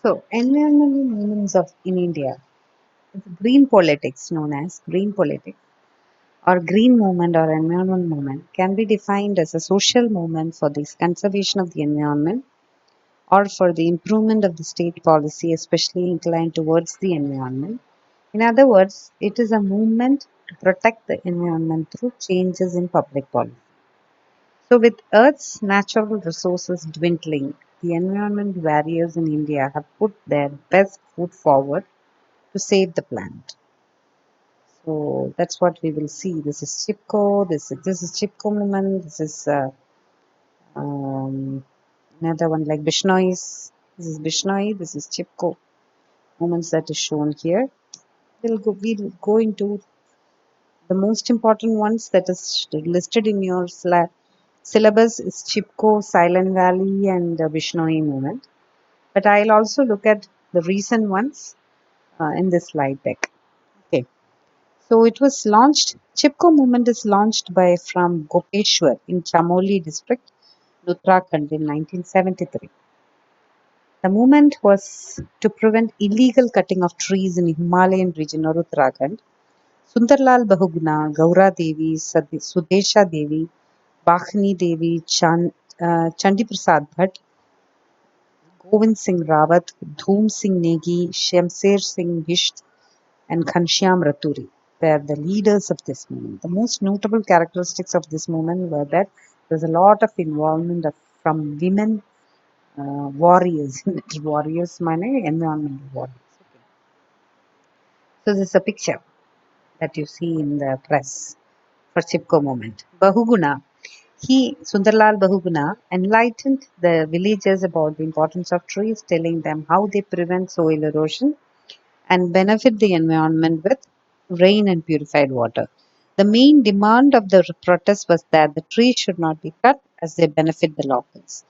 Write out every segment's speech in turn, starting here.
So, environmental movements of in India, it's green politics known as green politics or green movement or environment movement can be defined as a social movement for the conservation of the environment or for the improvement of the state policy, especially inclined towards the environment. In other words, it is a movement to protect the environment through changes in public policy. So, with Earth's natural resources dwindling, the environment warriors in India have put their best foot forward to save the planet. So that's what we will see. This is Chipko. This is Chipko movement. This is um, another one like Bishnoi's. This is Bishnoi. This is Chipko movements that is shown here. We'll go into the most important ones that is listed in your syllabus is Chipko, Silent Valley, and Bishnoi movement. But I'll also look at the recent ones in this slide deck. Okay. So it was launched, Chipko movement is launched by from Gopeshwar in Chamoli district, Uttarakhand in 1973. The movement was to prevent illegal cutting of trees in Himalayan region or Uttarakhand. Sundarlal Bahuguna, Gaura Devi, Sudesha Devi, Bakhni Devi, Chandi Prasad Bhatt, Govind Singh Rawat, Dhoom Singh Negi, Shamsher Singh Bisht, and Ghanshyam Raturi were the leaders of this movement. The most notable characteristics of this movement were that there was a lot of involvement from women warriors, warriors meaning environmental warriors. Okay. So this is a picture that you see in the press for Chipko movement. Bahuguna, Sundarlal Bahuguna, enlightened the villagers about the importance of trees, telling them how they prevent soil erosion and benefit the environment with rain and purified water. The main demand of the protest was that the trees should not be cut as they benefit the locals.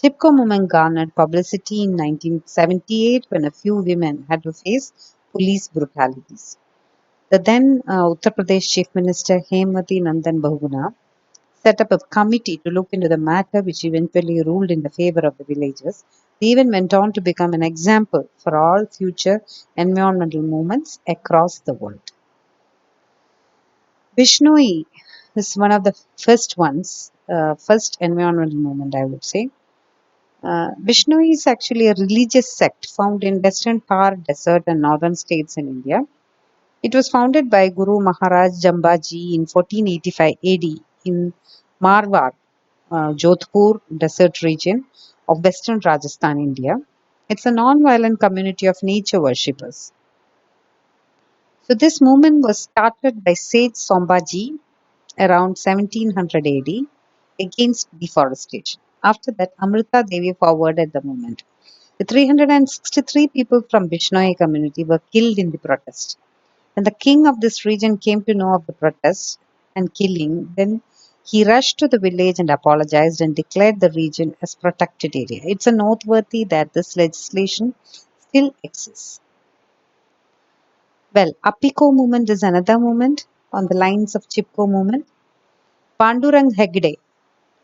Chipko movement garnered publicity in 1978 when a few women had to face police brutalities. The then Uttar Pradesh Chief Minister Hemwati Nandan Bahuguna set up a committee to look into the matter, which eventually ruled in the favor of the villagers. They even went on to become an example for all future environmental movements across the world. Vishnoi is one of the first ones, first environmental movement, I would say. Vishnoi is actually a religious sect found in Western Thar Desert and northern states in India. It was founded by Guru Maharaj Jambaji in 1485 AD in Marwar, Jodhpur desert region of western Rajasthan, India. It's a non-violent community of nature worshippers. So this movement was started by Sage Sombaji around 1700 AD against deforestation. After that, Amrita Devi forwarded the movement. The 363 people from Bishnoi community were killed in the protest. When the king of this region came to know of the protest and killing, then he rushed to the village and apologized and declared the region as protected area. It's a noteworthy that this legislation still exists. Well, Apiko movement is another movement on the lines of Chipko movement. Pandurang Hegde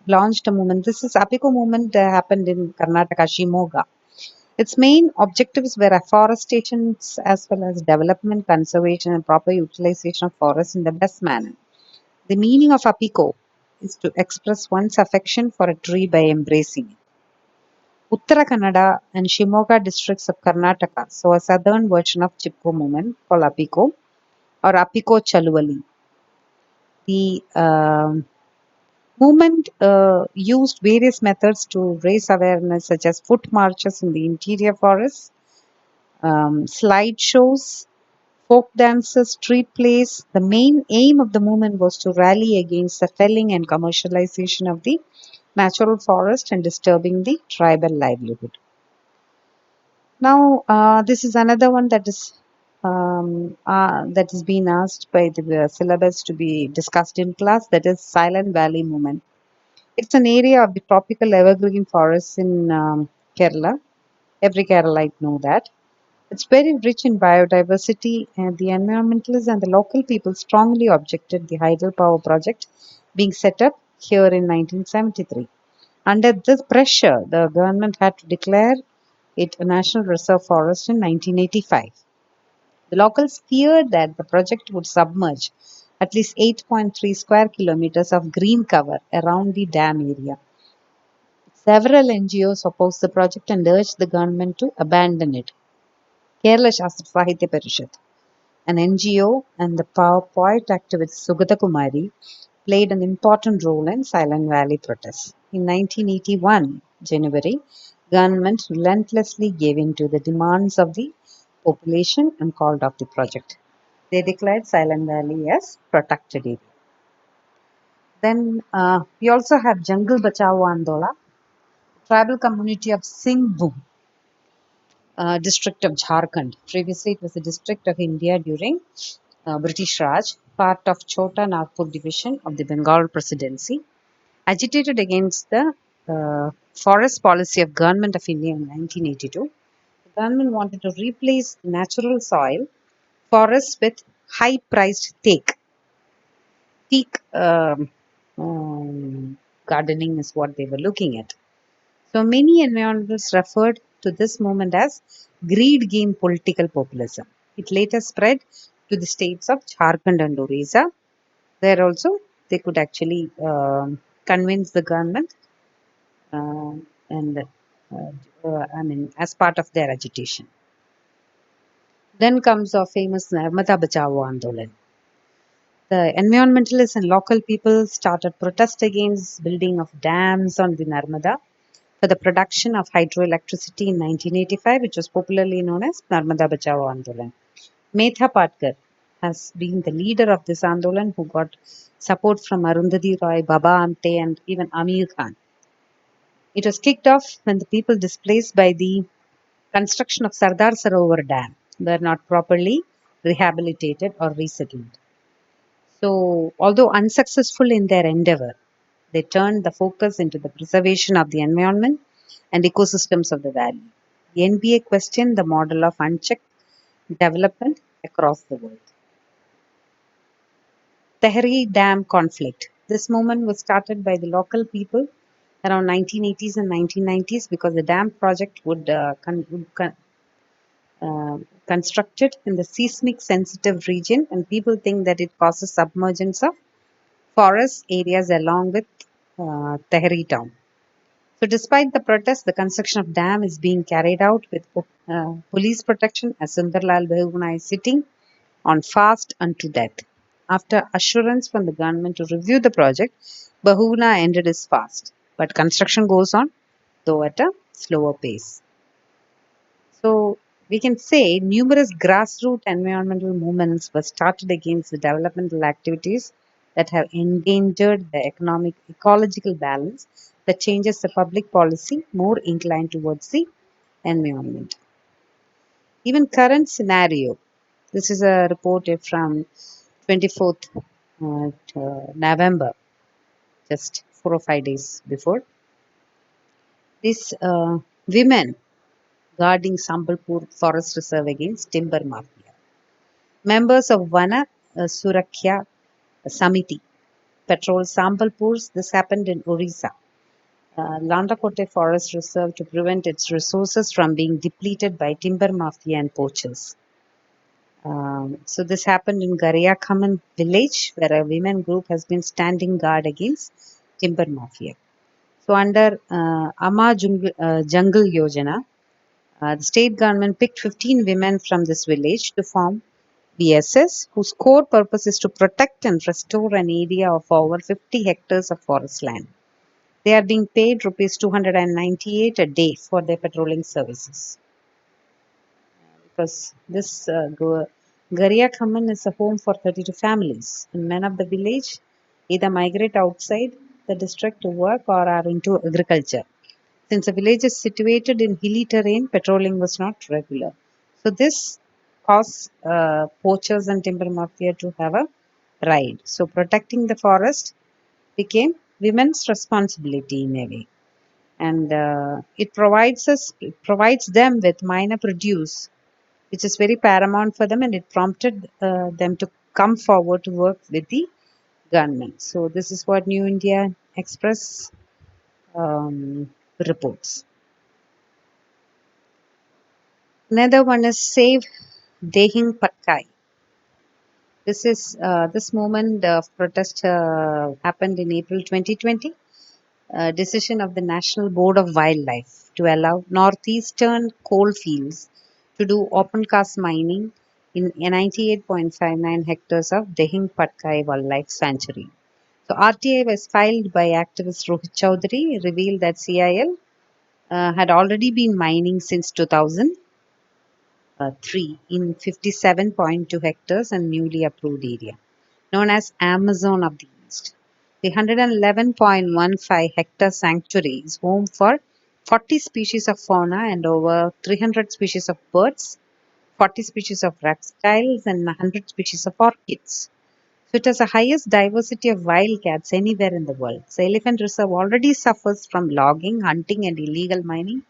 launched a movement. This is Apiko movement happened in Karnataka, Shimoga. Its main objectives were afforestation as well as development, conservation, and proper utilization of forests in the best manner. The meaning of Apiko is to express one's affection for a tree by embracing it. Uttara Kannada and Shimoga districts of Karnataka saw a southern version of Chipko movement called Apiko or Apiko Chaluvali. The movement used various methods to raise awareness, such as foot marches in the interior forests, slide shows, folk dances, street plays. The main aim of the movement was to rally against the felling and commercialization of the natural forest and disturbing the tribal livelihood. Now, this is another one that is being asked by the syllabus to be discussed in class. That is Silent Valley movement. It's an area of the tropical evergreen forests in Kerala. Every Keralite know that. It's very rich in biodiversity, and the environmentalists and the local people strongly objected the hydropower project being set up here in 1973. Under this pressure, the government had to declare it a national reserve forest in 1985. The locals feared that the project would submerge at least 8.3 square kilometers of green cover around the dam area. Several NGOs opposed the project and urged the government to abandon it. Kerala Shastra Sahitya Parishad, an NGO, and the poet activist Sugata Kumari played an important role in Silent Valley protests. In 1981 January, government relentlessly gave in to the demands of the population and called off the project. They declared Silent Valley as protected area. Then we also have Jungle Bachao Andola, tribal community of Singhbum, district of Jharkhand. Previously, it was a district of India during British Raj, part of Chota Nagpur division of the Bengal Presidency, agitated against the forest policy of Government of India in 1982. The government wanted to replace natural soil forests with high-priced teak gardening is what they were looking at. So many environmentalists referred to this movement as greed game political populism. It later spread to the states of Jharkhand and Orissa. There also, they could actually convince the government and as part of their agitation. Then comes our famous Narmada Bachao Andolan. The environmentalists and local people started protest against building of dams on the Narmada for the production of hydroelectricity in 1985, which was popularly known as Narmada Bachao Andolan. Metha Patkar has been the leader of this Andolan, who got support from Arundhati Roy, Baba Amte, and even Amir Khan. It was kicked off when the people displaced by the construction of Sardar Sarovar Dam were not properly rehabilitated or resettled. So, although unsuccessful in their endeavor, they turned the focus into the preservation of the environment and ecosystems of the valley. The NBA questioned the model of unchecked development across the world. Tehri Dam conflict. This movement was started by the local people around 1980s and 1990s because the dam project would constructed in the seismic sensitive region, and people think that it causes submergence of forest areas along with Tehri town. So despite the protest, the construction of dam is being carried out with police protection, as Sundarlal Bahuguna is sitting on fast unto death. After assurance from the government to review the project, Bahuguna ended his fast. But construction goes on, though at a slower pace. So we can say numerous grassroots environmental movements were started against the developmental activities that have endangered the economic ecological balance that changes the public policy more inclined towards the environment. Even current scenario, this is a report from 24th November, just 4 or 5 days before. These women guarding Sambalpur Forest Reserve against timber mafia. Members of Vana Surakhya Samiti patrol Sambalpurs. This happened in Orissa. Landakote Forest Reserve to prevent its resources from being depleted by timber mafia and poachers. So this happened in Gariyakhaman village, where a women group has been standing guard against timber mafia. So under Ama Jungle Yojana, the state government picked 15 women from this village to form BSS, whose core purpose is to protect and restore an area of over 50 hectares of forest land. They are being paid rupees 298 a day for their patrolling services. Because this Garia Khaman is a home for 32 families, and men of the village either migrate outside the district to work or are into agriculture. Since the village is situated in hilly terrain, patrolling was not regular. So this caused poachers and timber mafia to have a ride. So protecting the forest became women's responsibility in a way, and it provides them with minor produce, which is very paramount for them, and it prompted them to come forward to work with the government. So this is what New India Express reports. Another one is Save Dehing Patkai. This movement of protest happened in April 2020. Decision of the National Board of Wildlife to allow northeastern coalfields to do open cast mining in 98.59 hectares of Dehing Patkai Wildlife Sanctuary. So RTI was filed by activist Rohit Chaudhary, revealed that CIL had already been mining since 2003 in 57.2 hectares and newly approved area, known as Amazon of the East. The 111.15 hectare sanctuary is home for 40 species of fauna and over 300 species of birds, 40 species of reptiles, and 100 species of orchids. So it has the highest diversity of wildcats anywhere in the world. The elephant reserve already suffers from logging, hunting, and illegal mining,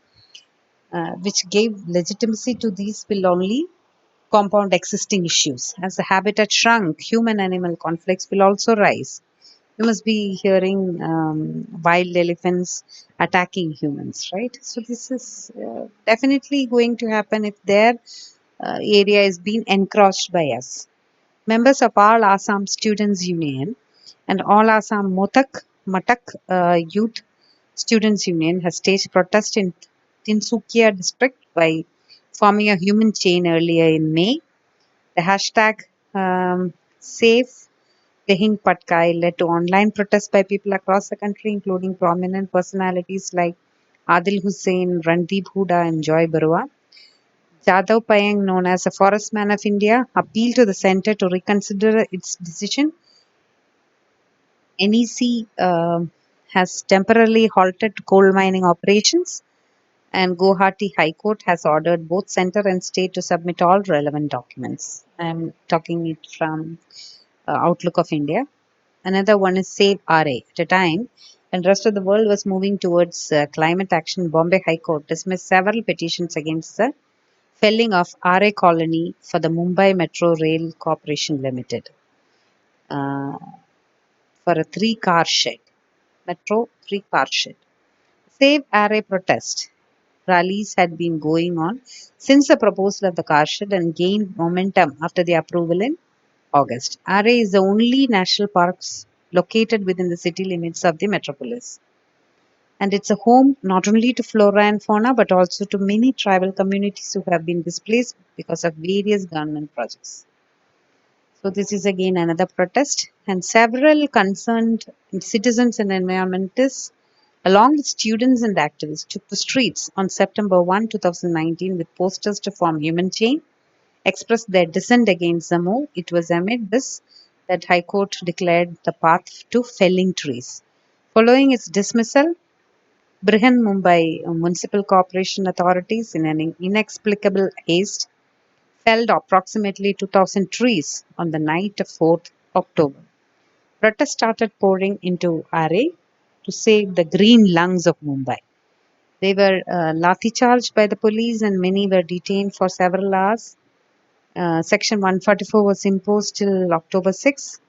which gave legitimacy to these will only compound existing issues. As the habitat shrunk, human animal conflicts will also rise. You must be hearing wild elephants attacking humans, right? So, this is definitely going to happen if their area is being encroached by us. Members of All Assam Students Union and All Assam Matak Youth Students Union has staged protest in Tinsukia district by forming a human chain earlier in May. The hashtag Save Tehing Patkai led to online protests by people across the country, including prominent personalities like Adil Hussain, Randeep Huda, and Joy Barua. Jadhav Payeng, known as the Forest Man of India, appealed to the centre to reconsider its decision. NEC has temporarily halted coal mining operations, and Guwahati High Court has ordered both centre and state to submit all relevant documents. I'm talking it from Outlook of India. Another one is Save RA. At a time when the rest of the world was moving towards climate action, Bombay High Court dismissed several petitions against the felling of RA colony for the Mumbai Metro Rail Corporation Limited uh, for a three-car shed. Metro three-car shed. Save RA protest rallies had been going on since the proposal of the car shed and gained momentum after the approval in August. RA is the only national parks located within the city limits of the metropolis. And it's a home not only to flora and fauna but also to many tribal communities who have been displaced because of various government projects. So, this is again another protest, and several concerned citizens and environmentalists, along with students and activists, took the streets on September 1, 2019, with posters to form Human Chain, expressed their dissent against the move. It was amid this that High Court declared the path to felling trees. Following its dismissal, Brihan Mumbai Municipal Corporation authorities, in an inexplicable haste, felled approximately 2,000 trees on the night of 4th October. Protests started pouring into RA to save the green lungs of Mumbai. They were lathi charged by the police and many were detained for several hours. Section 144 was imposed till October 6.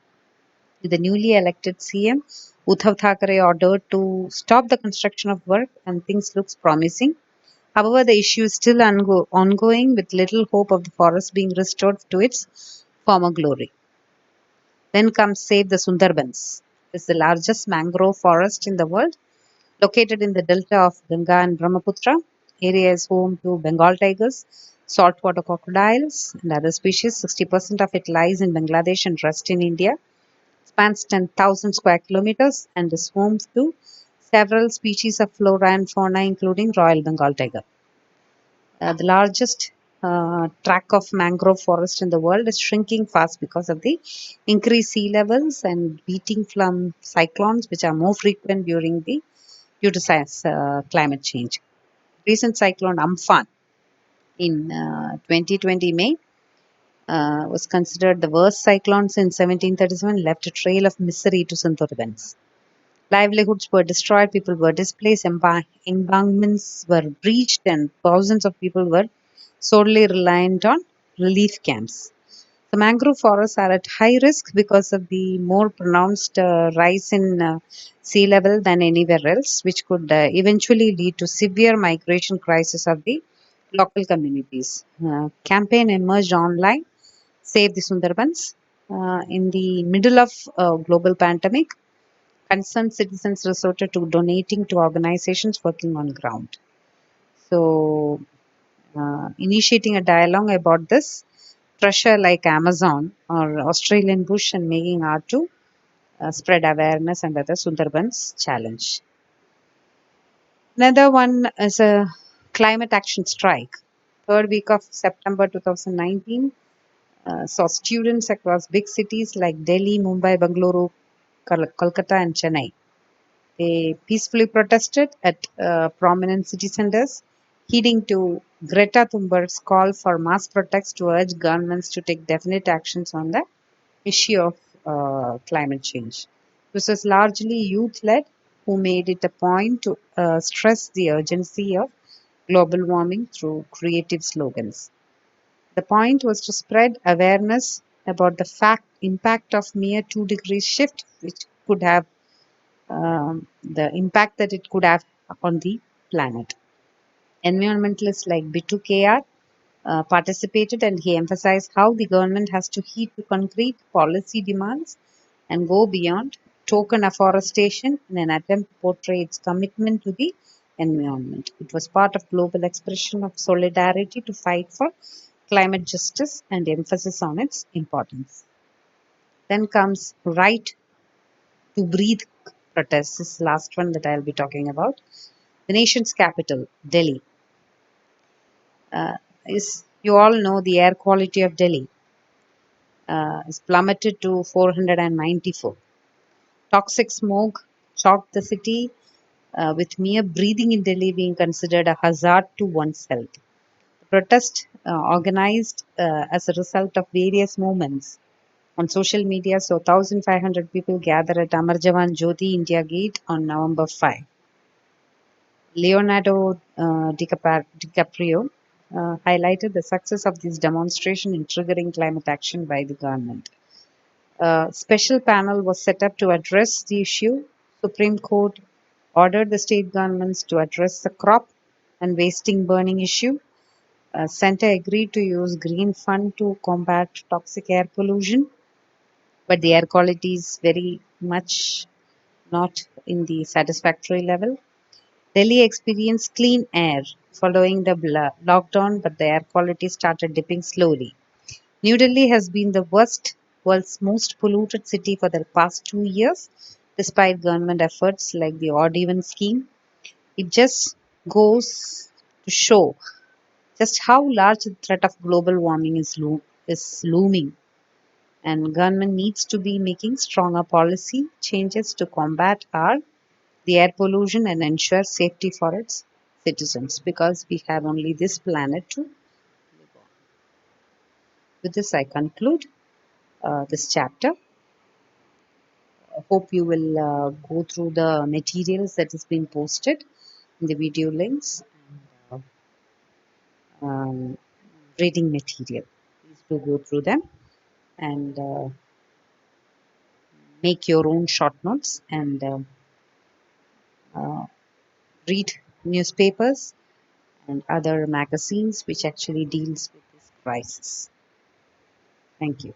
The newly elected CM Uddhav Thackeray ordered to stop the construction of work and things looks promising. However, the issue is still ongoing with little hope of the forest being restored to its former glory. Then comes Save the Sundarbans. It's the largest mangrove forest in the world, located in the delta of Ganga and Brahmaputra. Area is home to Bengal tigers, saltwater crocodiles, and other species. 60% of it lies in Bangladesh and rest in India. Spans 10,000 square kilometers and is home to several species of flora and fauna, including Royal Bengal tiger. The largest tract of mangrove forest in the world is shrinking fast because of the increased sea levels and beating from cyclones, which are more frequent due to climate change. Recent cyclone Amphan in 2020 May was considered the worst cyclone since 1737, left a trail of misery to Sundarbans. Livelihoods were destroyed, people were displaced, embankments were breached, and thousands of people were solely reliant on relief camps. The mangrove forests are at high risk because of the more pronounced rise in sea level than anywhere else, which could eventually lead to severe migration crisis of the local communities. Campaign emerged online, Save the Sundarbans. In the middle of global pandemic, concerned citizens resorted to donating to organizations working on ground. So, initiating a dialogue about this pressure like Amazon or Australian bush and making art to spread awareness under the Sundarbans challenge. Another one is a climate action strike. Third week of September 2019 saw students across big cities like Delhi, Mumbai, Bangalore, Kolkata, and Chennai. They peacefully protested at prominent city centers, heeding to Greta Thunberg's call for mass protests to urge governments to take definite actions on the issue of climate change. This was largely youth led, who made it a point to stress the urgency of global warming through creative slogans. The point was to spread awareness about the impact of mere 2 degrees shift, which could have the impact that it could have on the planet. Environmentalists like Bitu KR participated, and he emphasized how the government has to heed to concrete policy demands and go beyond token afforestation in an attempt to portray its commitment to the environment. It was part of global expression of solidarity to fight for climate justice and emphasis on its importance. Then comes right to breathe protests. This is the last one that I'll be talking about. The nation's capital, Delhi, is you all know the air quality of Delhi is plummeted to 494. Toxic smoke chalked the city, with mere breathing in Delhi being considered a hazard to one's health. The protest, organized as a result of various movements on social media, so 1,500 people gathered at Amar Jawan Jyoti India Gate on November 5. Leonardo DiCaprio highlighted the success of this demonstration in triggering climate action by the government. A special panel was set up to address the issue. Supreme Court ordered the state governments to address the crop and wasting burning issue. Centre agreed to use green fund to combat toxic air pollution, but the air quality is very much not in the satisfactory level. Delhi experienced clean air following the lockdown, but the air quality started dipping slowly. New Delhi has been the world's most polluted city for the past 2 years, despite government efforts like the odd even scheme. It just goes to show just how large the threat of global warming is looming, and government needs to be making stronger policy changes to combat the air pollution and ensure safety for its citizens, because we have only this planet to live on. With this, I conclude this chapter. I hope you will go through the materials that has been posted in the video links, and reading material. Please do go through them and make your own short notes, and uh, read newspapers and other magazines which actually deals with this crisis. Thank you.